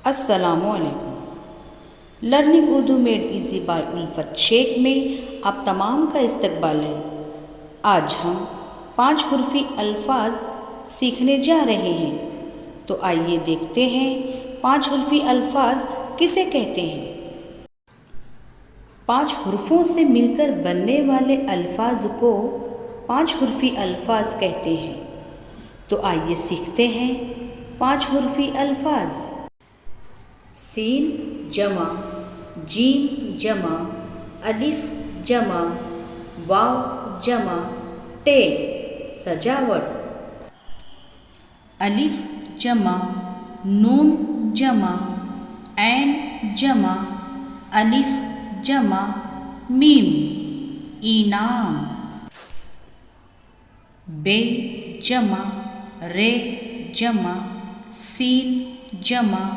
السلام علیکم۔ Learning Urdu made easy by الفت شیخ میں آپ تمام کا استقبال ہے۔ آج ہم 5 حرفی الفاظ سیکھنے جا رہے ہیں، تو آئیے دیکھتے ہیں 5 حرفی الفاظ کسے کہتے ہیں۔ 5 حرفوں سے مل کر بننے والے الفاظ کو 5 حرفی الفاظ کہتے ہیں۔ تو آئیے سیکھتے ہیں 5 حرفی الفاظ۔ سین جمع، جیم جمع، الف جمع، واو جمع، ٹے سجاوٹ۔ الف جمع، نون جمع، عین جمع، الف جمع، میم انعام۔ بے جمع، رے جمع، سین جمع،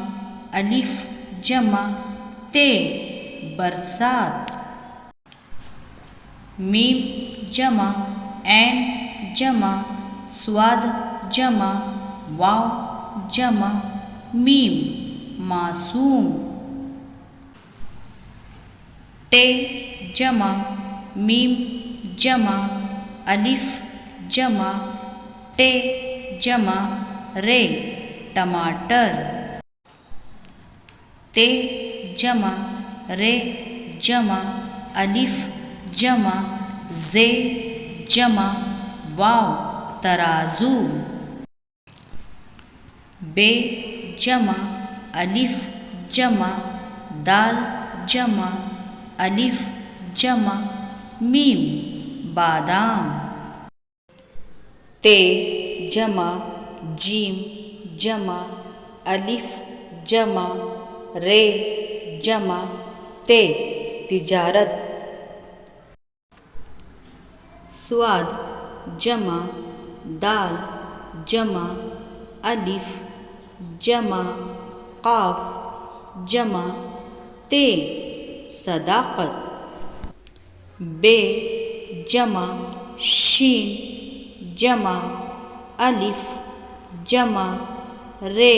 الف جمع، تے برسات۔ میم جمع، عین جمع، صاد جمع، واو جمع، میم معصوم۔ ٹے جمع، میم جمع، الف جمع، ٹے جمع، رے ٹماٹر۔ تے جمع، رے جمع، الف جمع، زے جمع، واو ترازو۔ بے جمع، الف جمع، دال جمع، الف جمع، میم بادام۔ تے جمع، جیم جمع، الف جمع، رے جمع، تے تجارت۔ صاد جمع، دال جمع، الف جمع، قاف جمع، تے صداقت۔ بے جمع، شین جمع، الف جمع، رے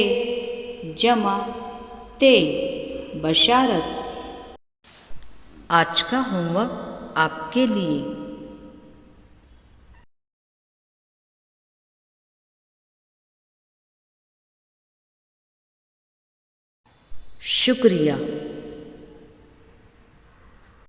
جمع، تے بشارت۔ آج کا ہوم ورک آپ کے لیے۔ شکریہ۔